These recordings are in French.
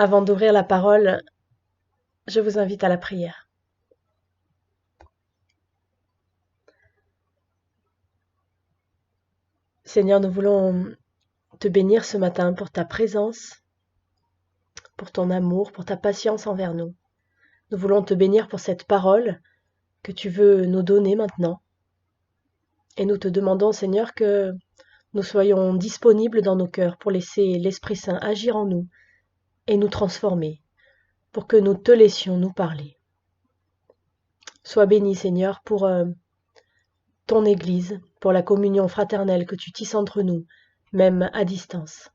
Avant d'ouvrir la parole, je vous invite à la prière. Seigneur, nous voulons te bénir ce matin pour ta présence, pour ton amour, pour ta patience envers nous. Nous voulons te bénir pour cette parole que tu veux nous donner maintenant. Et nous te demandons, Seigneur, que nous soyons disponibles dans nos cœurs pour laisser l'Esprit Saint agir en nous et nous transformer, pour que nous te laissions nous parler. Sois béni, Seigneur, pour ton Église, pour la communion fraternelle que tu tisses entre nous, même à distance.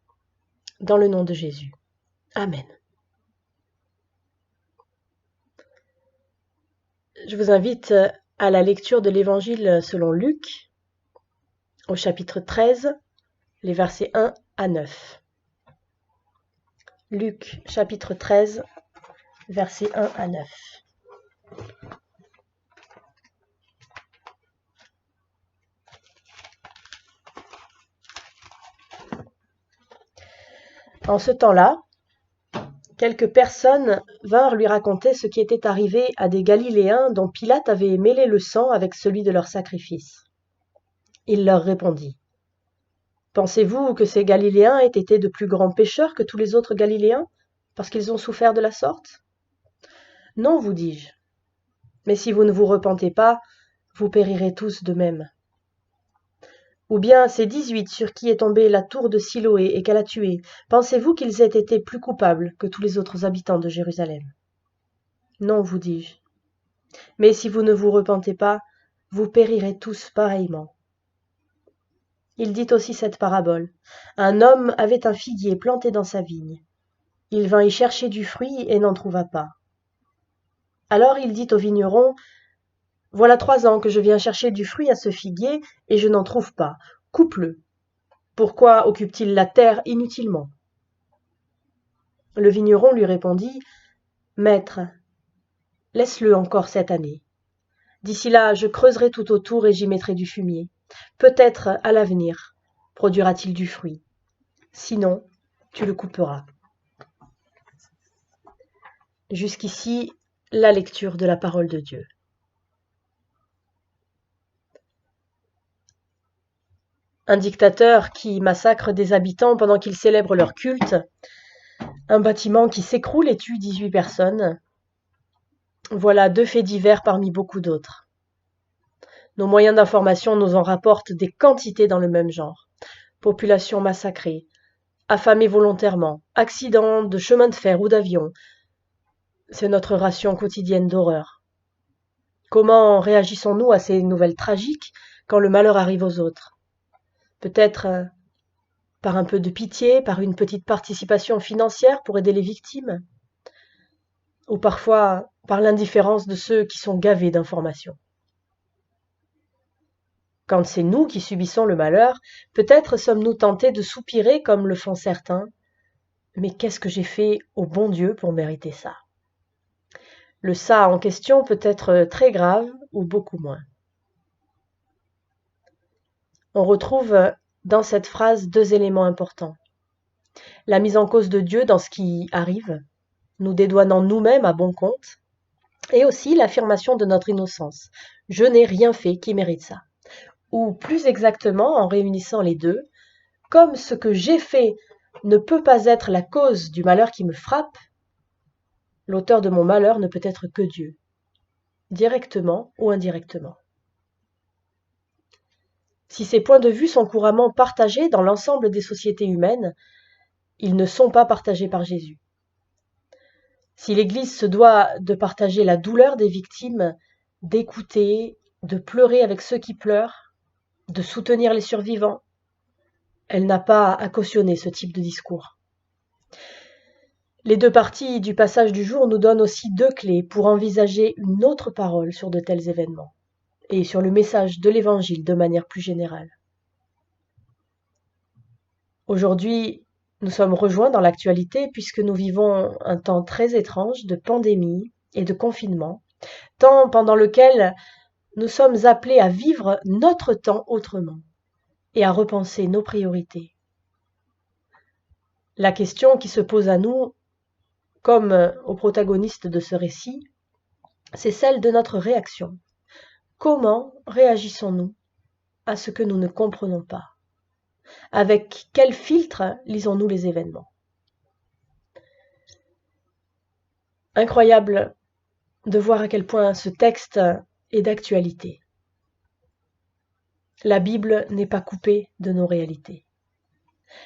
Dans le nom de Jésus. Amen. Je vous invite à la lecture de l'Évangile selon Luc, au chapitre 13, les versets 1 à 9. Luc, chapitre 13, versets 1 à 9. En ce temps-là, quelques personnes vinrent lui raconter ce qui était arrivé à des Galiléens dont Pilate avait mêlé le sang avec celui de leur sacrifice. Il leur répondit : « Pensez-vous que ces Galiléens aient été de plus grands pécheurs que tous les autres Galiléens, parce qu'ils ont souffert de la sorte ? Non, vous dis-je. Mais si vous ne vous repentez pas, vous périrez tous de même. Ou bien ces 18 sur qui est tombée la tour de Siloé et qu'elle a tués, pensez-vous qu'ils aient été plus coupables que tous les autres habitants de Jérusalem ? Non, vous dis-je. Mais si vous ne vous repentez pas, vous périrez tous pareillement. Il dit aussi cette parabole. Un homme avait un figuier planté dans sa vigne. Il vint y chercher du fruit et n'en trouva pas. Alors il dit au vigneron : « Voilà 3 ans que je viens chercher du fruit à ce figuier et je n'en trouve pas. Coupe-le. Pourquoi occupe-t-il la terre inutilement ? » Le vigneron lui répondit : « Maître, laisse-le encore cette année. D'ici là, je creuserai tout autour et j'y mettrai du fumier. Peut-être, à l'avenir, produira-t-il du fruit. Sinon, tu le couperas. » Jusqu'ici, la lecture de la parole de Dieu. Un dictateur qui massacre des habitants pendant qu'ils célèbrent leur culte, un bâtiment qui s'écroule et tue 18 personnes. Voilà 2 faits divers parmi beaucoup d'autres. Nos moyens d'information nous en rapportent des quantités dans le même genre. Population massacrée, affamée volontairement, accidents de chemin de fer ou d'avion. C'est notre ration quotidienne d'horreur. Comment réagissons-nous à ces nouvelles tragiques quand le malheur arrive aux autres ? Peut-être par un peu de pitié, par une petite participation financière pour aider les victimes, ou parfois par l'indifférence de ceux qui sont gavés d'informations. Quand c'est nous qui subissons le malheur, peut-être sommes-nous tentés de soupirer comme le font certains. Mais qu'est-ce que j'ai fait au bon Dieu pour mériter ça ? Le ça en question peut être très grave ou beaucoup moins. On retrouve dans cette phrase 2 éléments importants. La mise en cause de Dieu dans ce qui arrive, nous dédouanant nous-mêmes à bon compte, et aussi l'affirmation de notre innocence. Je n'ai rien fait qui mérite ça. Ou plus exactement, en réunissant les deux, comme ce que j'ai fait ne peut pas être la cause du malheur qui me frappe, l'auteur de mon malheur ne peut être que Dieu, directement ou indirectement. Si ces points de vue sont couramment partagés dans l'ensemble des sociétés humaines, ils ne sont pas partagés par Jésus. Si l'Église se doit de partager la douleur des victimes, d'écouter, de pleurer avec ceux qui pleurent, de soutenir les survivants, elle n'a pas à cautionner ce type de discours. Les 2 parties du passage du jour nous donnent aussi 2 clés pour envisager une autre parole sur de tels événements et sur le message de l'Évangile de manière plus générale. Aujourd'hui, nous sommes rejoints dans l'actualité puisque nous vivons un temps très étrange de pandémie et de confinement, temps pendant lequel nous sommes appelés à vivre notre temps autrement et à repenser nos priorités. La question qui se pose à nous comme aux protagonistes de ce récit, c'est celle de notre réaction. Comment réagissons-nous à ce que nous ne comprenons pas? Avec quel filtre lisons-nous les événements? Incroyable de voir à quel point ce texte est d'actualité. La Bible n'est pas coupée de nos réalités.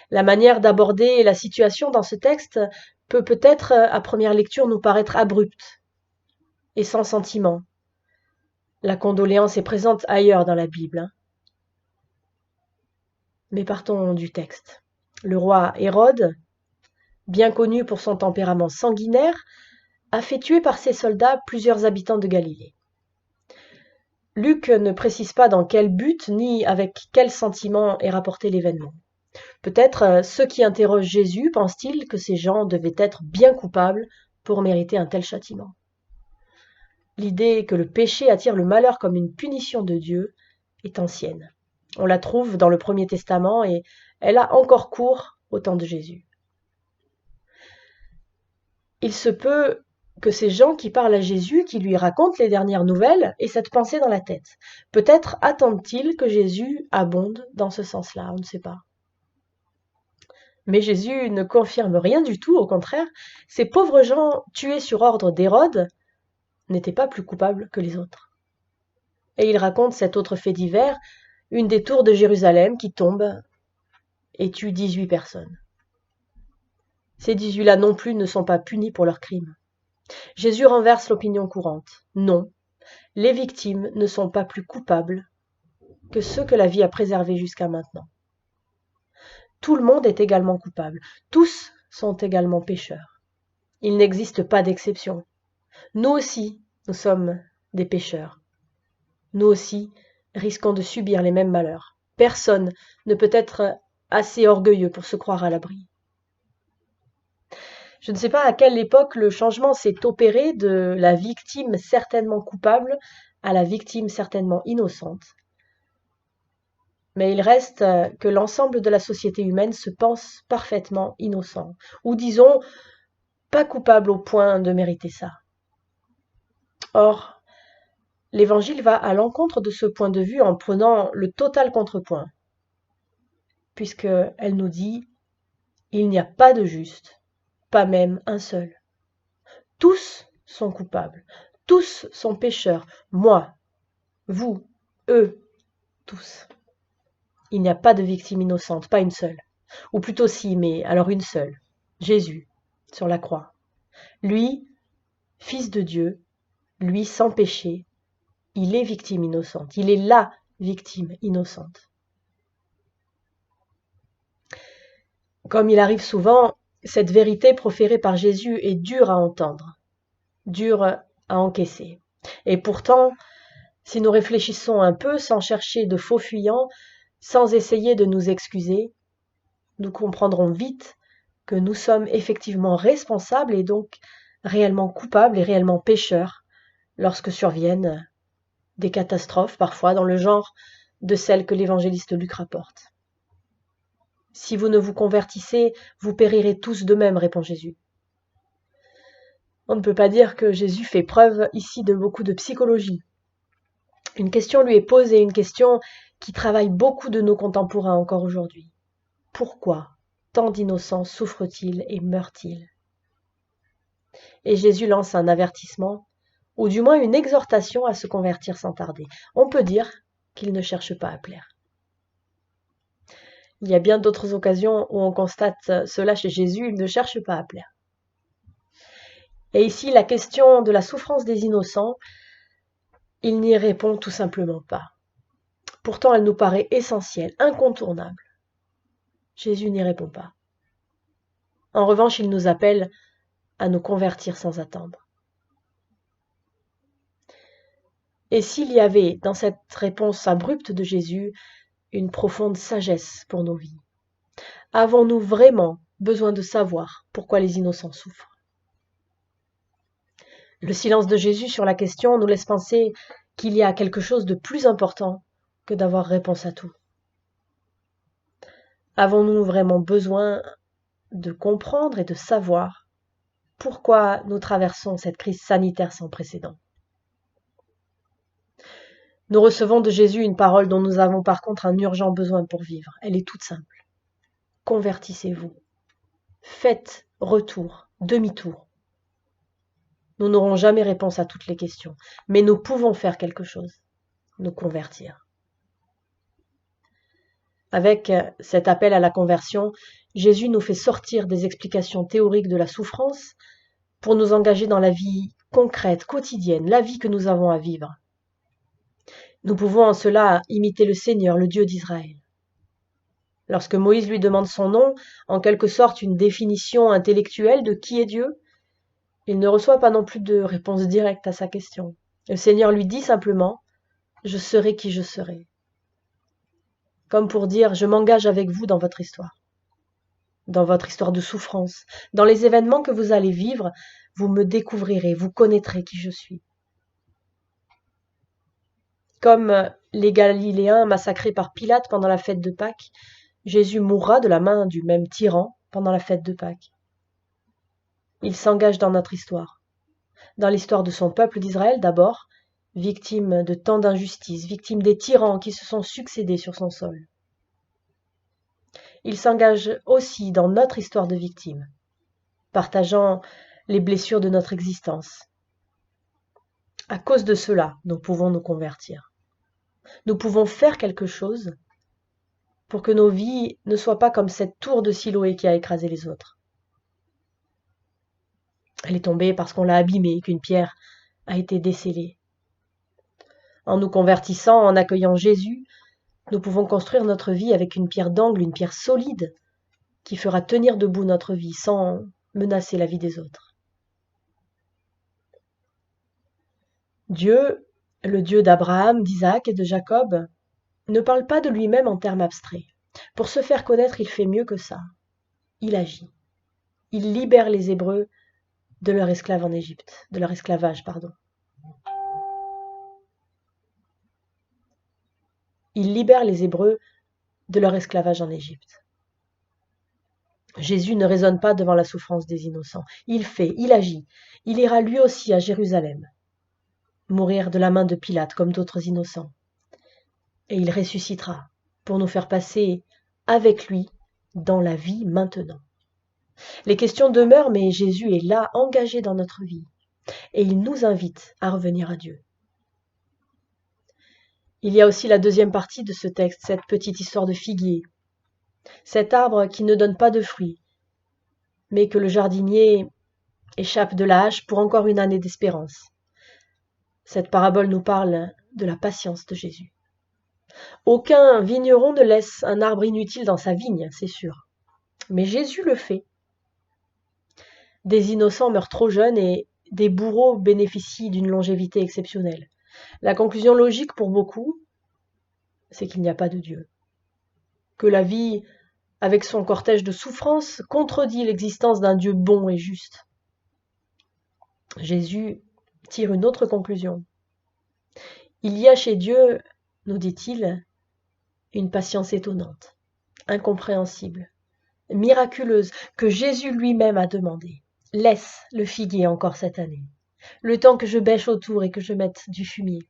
La manière d'aborder la situation dans ce texte peut peut-être à première lecture nous paraître abrupte et sans sentiment. La condoléance est présente ailleurs dans la Bible. Mais partons du texte. Le roi Hérode, bien connu pour son tempérament sanguinaire, a fait tuer par ses soldats plusieurs habitants de Galilée. Luc ne précise pas dans quel but ni avec quel sentiment est rapporté l'événement. Peut-être ceux qui interrogent Jésus pensent-ils que ces gens devaient être bien coupables pour mériter un tel châtiment. L'idée que le péché attire le malheur comme une punition de Dieu est ancienne. On la trouve dans le Premier Testament et elle a encore cours au temps de Jésus. Il se peut que ces gens qui parlent à Jésus, qui lui racontent les dernières nouvelles, aient cette pensée dans la tête. Peut-être attendent-ils que Jésus abonde dans ce sens-là, on ne sait pas. Mais Jésus ne confirme rien du tout, au contraire, ces pauvres gens tués sur ordre d'Hérode n'étaient pas plus coupables que les autres. Et il raconte cet autre fait divers, une des tours de Jérusalem qui tombe et tue 18 personnes. Ces 18-là non plus ne sont pas punis pour leurs crimes. Jésus renverse l'opinion courante. Non, les victimes ne sont pas plus coupables que ceux que la vie a préservés jusqu'à maintenant. Tout le monde est également coupable. Tous sont également pécheurs. Il n'existe pas d'exception. Nous aussi, nous sommes des pécheurs. Nous aussi risquons de subir les mêmes malheurs. Personne ne peut être assez orgueilleux pour se croire à l'abri. Je ne sais pas à quelle époque le changement s'est opéré de la victime certainement coupable à la victime certainement innocente. Mais il reste que l'ensemble de la société humaine se pense parfaitement innocent, ou disons, pas coupable au point de mériter ça. Or, l'Évangile va à l'encontre de ce point de vue en prenant le total contrepoint, puisqu'elle nous dit « Il n'y a pas de juste, pas même un seul. Tous sont coupables, tous sont pécheurs, moi, vous, eux, tous. Il n'y a pas de victime innocente, pas une seule. Ou plutôt si, mais alors une seule. Jésus, sur la croix. Lui, fils de Dieu, lui sans péché, il est victime innocente. Il est la victime innocente. Comme il arrive souvent, cette vérité proférée par Jésus est dure à entendre, dure à encaisser. Et pourtant, si nous réfléchissons un peu sans chercher de faux fuyants, sans essayer de nous excuser, nous comprendrons vite que nous sommes effectivement responsables et donc réellement coupables et réellement pécheurs lorsque surviennent des catastrophes, parfois dans le genre de celles que l'évangéliste Luc rapporte. Si vous ne vous convertissez, vous périrez tous de même, répond Jésus. On ne peut pas dire que Jésus fait preuve ici de beaucoup de psychologie. Une question lui est posée, une question qui travaille beaucoup de nos contemporains encore aujourd'hui. Pourquoi tant d'innocents souffrent-ils et meurent-ils? Et Jésus lance un avertissement, ou du moins une exhortation à se convertir sans tarder. On peut dire qu'il ne cherche pas à plaire. Il y a bien d'autres occasions où on constate cela chez Jésus, il ne cherche pas à plaire. Et ici, la question de la souffrance des innocents, il n'y répond tout simplement pas. Pourtant, elle nous paraît essentielle, incontournable. Jésus n'y répond pas. En revanche, il nous appelle à nous convertir sans attendre. Et s'il y avait dans cette réponse abrupte de Jésus une profonde sagesse pour nos vies? Avons-nous vraiment besoin de savoir pourquoi les innocents souffrent? Le silence de Jésus sur la question nous laisse penser qu'il y a quelque chose de plus important que d'avoir réponse à tout. Avons-nous vraiment besoin de comprendre et de savoir pourquoi nous traversons cette crise sanitaire sans précédent. Nous recevons de Jésus une parole dont nous avons par contre un urgent besoin pour vivre. Elle est toute simple. Convertissez-vous. Faites retour, demi-tour. Nous n'aurons jamais réponse à toutes les questions, mais nous pouvons faire quelque chose, nous convertir. Avec cet appel à la conversion, Jésus nous fait sortir des explications théoriques de la souffrance pour nous engager dans la vie concrète, quotidienne, la vie que nous avons à vivre. Nous pouvons en cela imiter le Seigneur, le Dieu d'Israël. Lorsque Moïse lui demande son nom, en quelque sorte une définition intellectuelle de qui est Dieu, il ne reçoit pas non plus de réponse directe à sa question. Le Seigneur lui dit simplement « Je serai qui je serai ». Comme pour dire « Je m'engage avec vous dans votre histoire de souffrance, dans les événements que vous allez vivre, vous me découvrirez, vous connaîtrez qui je suis ». Comme les Galiléens massacrés par Pilate pendant la fête de Pâques, Jésus mourra de la main du même tyran pendant la fête de Pâques. Il s'engage dans notre histoire, dans l'histoire de son peuple d'Israël d'abord, victime de tant d'injustices, victime des tyrans qui se sont succédés sur son sol. Il s'engage aussi dans notre histoire de victime, partageant les blessures de notre existence. À cause de cela, nous pouvons nous convertir. Nous pouvons faire quelque chose pour que nos vies ne soient pas comme cette tour de Siloé qui a écrasé les autres. Elle est tombée parce qu'on l'a abîmée, qu'une pierre a été décellée. En nous convertissant, en accueillant Jésus, nous pouvons construire notre vie avec une pierre d'angle, une pierre solide, qui fera tenir debout notre vie sans menacer la vie des autres. Dieu, le Dieu d'Abraham, d'Isaac et de Jacob, ne parle pas de lui-même en termes abstraits. Pour se faire connaître, il fait mieux que ça. Il agit. Il libère les Hébreux de leur esclavage, pardon. Il libère les Hébreux de leur esclavage en Égypte. Jésus ne raisonne pas devant la souffrance des innocents. Il fait, il agit. Il ira lui aussi à Jérusalem, mourir de la main de Pilate comme d'autres innocents. Et il ressuscitera pour nous faire passer avec lui dans la vie maintenant. Les questions demeurent, mais Jésus est là, engagé dans notre vie. Et il nous invite à revenir à Dieu. Il y a aussi la deuxième partie de ce texte, cette petite histoire de figuier. Cet arbre qui ne donne pas de fruits, mais que le jardinier échappe de la hache pour encore une année d'espérance. Cette parabole nous parle de la patience de Jésus. Aucun vigneron ne laisse un arbre inutile dans sa vigne, c'est sûr. Mais Jésus le fait. Des innocents meurent trop jeunes et des bourreaux bénéficient d'une longévité exceptionnelle. La conclusion logique pour beaucoup, c'est qu'il n'y a pas de Dieu. Que la vie, avec son cortège de souffrances, contredit l'existence d'un Dieu bon et juste. Jésus tire une autre conclusion. Il y a chez Dieu, nous dit-il, une patience étonnante, incompréhensible, miraculeuse, que Jésus lui-même a demandée. Laisse le figuier encore cette année, le temps que je bêche autour et que je mette du fumier.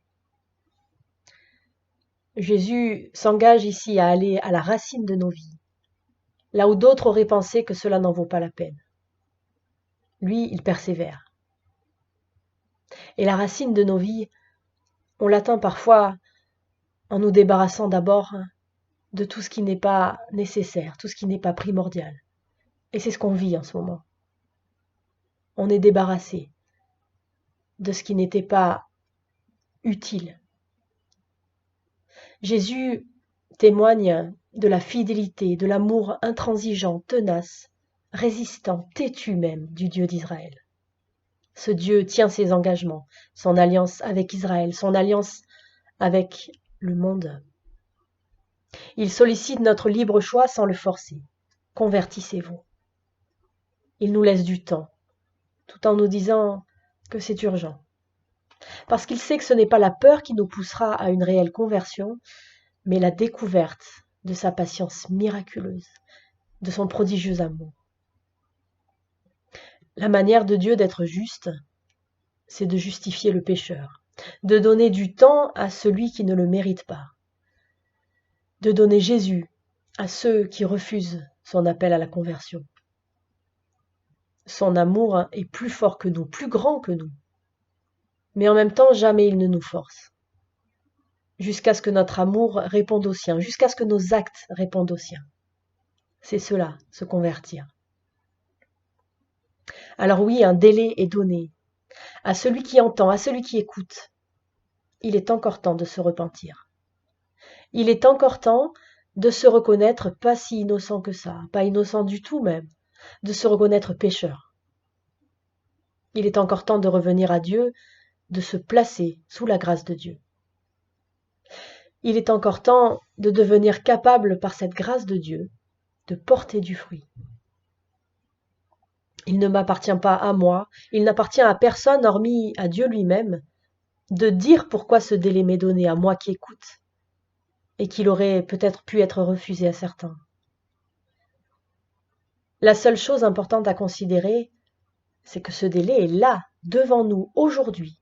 Jésus s'engage ici à aller à la racine de nos vies, là où d'autres auraient pensé que cela n'en vaut pas la peine. Lui, il persévère. Et la racine de nos vies, on l'atteint parfois en nous débarrassant d'abord de tout ce qui n'est pas nécessaire, tout ce qui n'est pas primordial. Et c'est ce qu'on vit en ce moment. On est débarrassé de ce qui n'était pas utile. Jésus témoigne de la fidélité, de l'amour intransigeant, tenace, résistant, têtu même du Dieu d'Israël. Ce Dieu tient ses engagements, son alliance avec Israël, son alliance avec le monde. Il sollicite notre libre choix sans le forcer. Convertissez-vous. Il nous laisse du temps, tout en nous disant que c'est urgent. Parce qu'il sait que ce n'est pas la peur qui nous poussera à une réelle conversion, mais la découverte de sa patience miraculeuse, de son prodigieux amour. La manière de Dieu d'être juste, c'est de justifier le pécheur, de donner du temps à celui qui ne le mérite pas, de donner Jésus à ceux qui refusent son appel à la conversion. Son amour est plus fort que nous, plus grand que nous. Mais en même temps, jamais il ne nous force. Jusqu'à ce que notre amour réponde au sien, jusqu'à ce que nos actes répondent au sien. C'est cela, se convertir. Alors oui, un délai est donné à celui qui entend, à celui qui écoute. Il est encore temps de se repentir. Il est encore temps de se reconnaître pas si innocent que ça, pas innocent du tout même, de se reconnaître pécheur. Il est encore temps de revenir à Dieu, de se placer sous la grâce de Dieu. Il est encore temps de devenir capable par cette grâce de Dieu de porter du fruit. Il ne m'appartient pas à moi, il n'appartient à personne hormis à Dieu lui-même de dire pourquoi ce délai m'est donné à moi qui écoute et qu'il aurait peut-être pu être refusé à certains. La seule chose importante à considérer, c'est que ce délai est là, devant nous, aujourd'hui,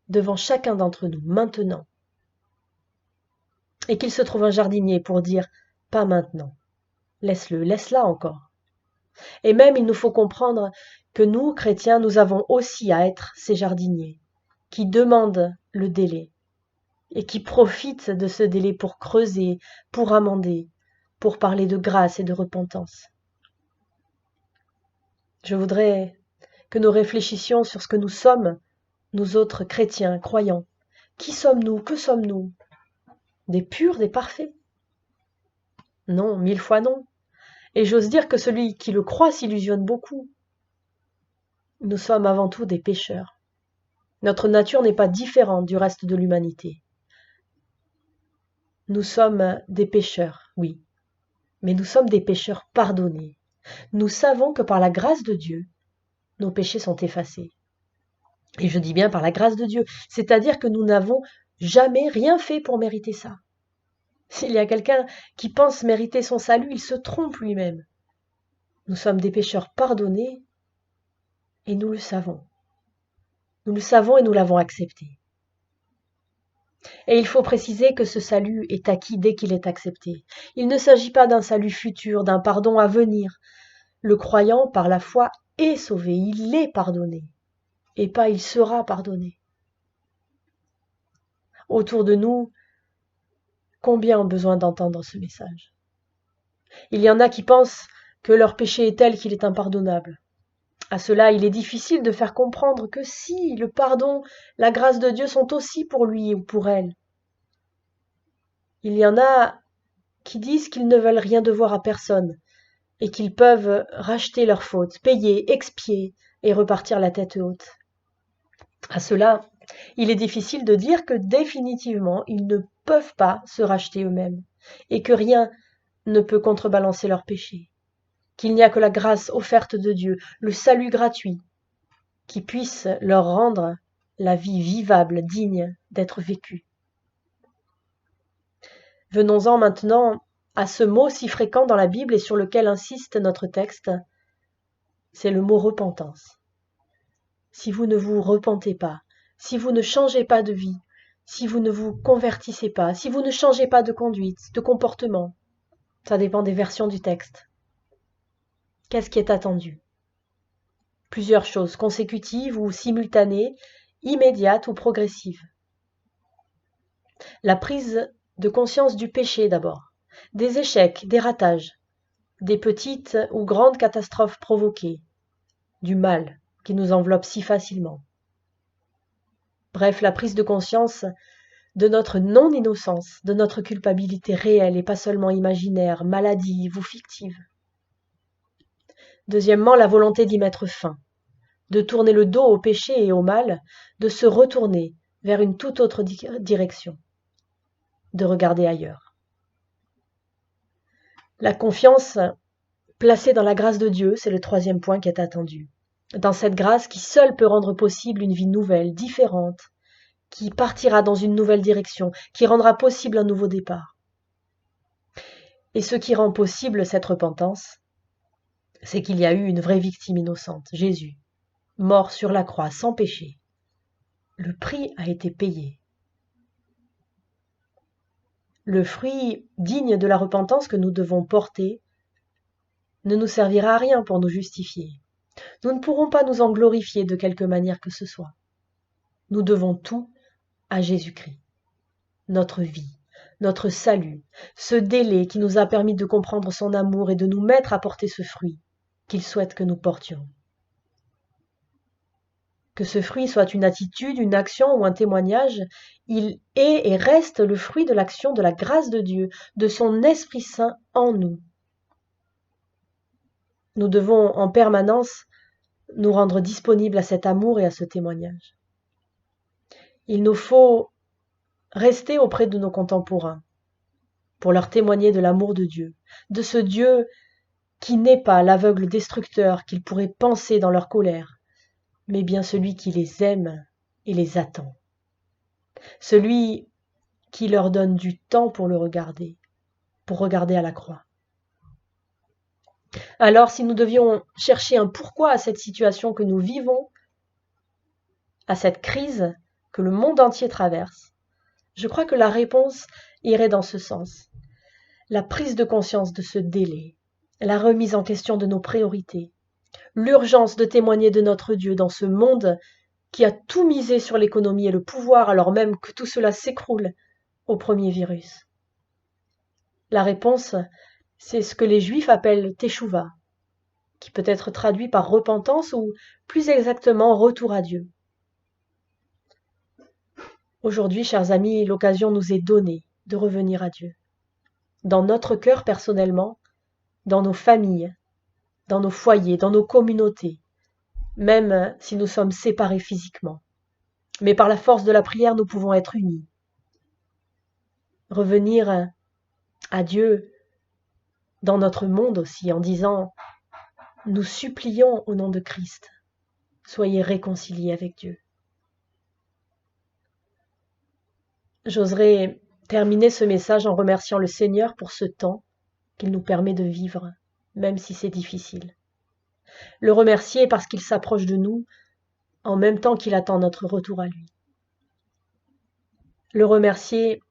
devant chacun d'entre nous, maintenant. Et qu'il se trouve un jardinier pour dire « pas maintenant ». Laisse-le, laisse-la encore. Et même, il nous faut comprendre que nous, chrétiens, nous avons aussi à être ces jardiniers qui demandent le délai et qui profitent de ce délai pour creuser, pour amender, pour parler de grâce et de repentance. Je voudrais que nous réfléchissions sur ce que nous sommes, nous autres chrétiens, croyants. Qui sommes-nous? Que sommes-nous? Des purs, des parfaits? Non, 1000 fois non. Et j'ose dire que celui qui le croit s'illusionne beaucoup. Nous sommes avant tout des pécheurs. Notre nature n'est pas différente du reste de l'humanité. Nous sommes des pécheurs, oui, mais nous sommes des pécheurs pardonnés. Nous savons que par la grâce de Dieu, nos péchés sont effacés. Et je dis bien par la grâce de Dieu, c'est-à-dire que nous n'avons jamais rien fait pour mériter ça. S'il y a quelqu'un qui pense mériter son salut, il se trompe lui-même. Nous sommes des pécheurs pardonnés et nous le savons. Nous le savons et nous l'avons accepté. Et il faut préciser que ce salut est acquis dès qu'il est accepté. Il ne s'agit pas d'un salut futur, d'un pardon à venir. Le croyant, par la foi, est sauvé, il est pardonné, et pas il sera pardonné. Autour de nous, combien ont besoin d'entendre ce message? Il y en a qui pensent que leur péché est tel qu'il est impardonnable. À cela, il est difficile de faire comprendre que si, le pardon, la grâce de Dieu sont aussi pour lui ou pour elle. Il y en a qui disent qu'ils ne veulent rien devoir à personne et qu'ils peuvent racheter leurs fautes, payer, expier et repartir la tête haute. À cela, il est difficile de dire que définitivement, ils ne peuvent pas se racheter eux-mêmes et que rien ne peut contrebalancer leur péché, qu'il n'y a que la grâce offerte de Dieu, le salut gratuit, qui puisse leur rendre la vie vivable, digne d'être vécue. Venons-en maintenant à ce mot si fréquent dans la Bible et sur lequel insiste notre texte, c'est le mot repentance. Si vous ne vous repentez pas, si vous ne changez pas de vie, si vous ne vous convertissez pas, si vous ne changez pas de conduite, de comportement, ça dépend des versions du texte. Qu'est-ce qui est attendu? Plusieurs choses, consécutives ou simultanées, immédiates ou progressives. La prise de conscience du péché d'abord, des échecs, des ratages, des petites ou grandes catastrophes provoquées, du mal qui nous enveloppe si facilement. Bref, la prise de conscience de notre non-innocence, de notre culpabilité réelle et pas seulement imaginaire, maladive ou fictive. Deuxièmement, la volonté d'y mettre fin, de tourner le dos au péché et au mal, de se retourner vers une toute autre direction, de regarder ailleurs. La confiance placée dans la grâce de Dieu, c'est le troisième point qui est attendu. Dans cette grâce qui seule peut rendre possible une vie nouvelle, différente, qui partira dans une nouvelle direction, qui rendra possible un nouveau départ. Et ce qui rend possible cette repentance, c'est qu'il y a eu une vraie victime innocente, Jésus, mort sur la croix sans péché. Le prix a été payé. Le fruit digne de la repentance que nous devons porter ne nous servira à rien pour nous justifier. Nous ne pourrons pas nous en glorifier de quelque manière que ce soit. Nous devons tout à Jésus-Christ. Notre vie, notre salut, ce délai qui nous a permis de comprendre son amour et de nous mettre à porter ce fruit qu'il souhaite que nous portions. Que ce fruit soit une attitude, une action ou un témoignage, il est et reste le fruit de l'action de la grâce de Dieu, de son Esprit Saint en nous. Nous devons en permanence nous rendre disponibles à cet amour et à ce témoignage. Il nous faut rester auprès de nos contemporains pour leur témoigner de l'amour de Dieu, de ce Dieu qui n'est pas l'aveugle destructeur qu'ils pourraient penser dans leur colère, mais bien celui qui les aime et les attend. Celui qui leur donne du temps pour le regarder, pour regarder à la croix. Alors, si nous devions chercher un pourquoi à cette situation que nous vivons, à cette crise que le monde entier traverse, je crois que la réponse irait dans ce sens. La prise de conscience de ce délai, la remise en question de nos priorités, l'urgence de témoigner de notre Dieu dans ce monde qui a tout misé sur l'économie et le pouvoir alors même que tout cela s'écroule au premier virus. La réponse, c'est ce que les Juifs appellent Teshuvah, qui peut être traduit par repentance ou plus exactement retour à Dieu. Aujourd'hui, chers amis, l'occasion nous est donnée de revenir à Dieu. Dans notre cœur personnellement, dans nos familles, dans nos foyers, dans nos communautés, même si nous sommes séparés physiquement. Mais par la force de la prière, nous pouvons être unis. Revenir à Dieu dans notre monde aussi en disant « Nous supplions au nom de Christ, soyez réconciliés avec Dieu ». J'oserais terminer ce message en remerciant le Seigneur pour ce temps qu'il nous permet de vivre, même si c'est difficile. Le remercier parce qu'il s'approche de nous en même temps qu'il attend notre retour à lui. Le remercier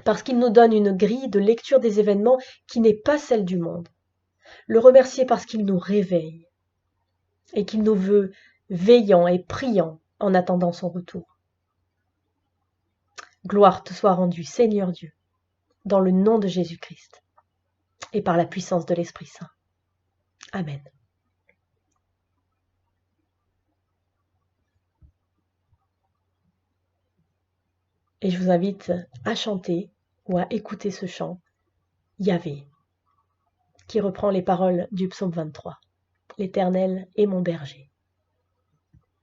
parce qu'il nous donne une grille de lecture des événements qui n'est pas celle du monde. Le remercier parce qu'il nous réveille et qu'il nous veut veillants et priants en attendant son retour. Gloire te soit rendue, Seigneur Dieu, dans le nom de Jésus-Christ et par la puissance de l'Esprit Saint. Amen. Et je vous invite à chanter ou à écouter ce chant, Yahvé, qui reprend les paroles du psaume 23. L'Éternel est mon berger.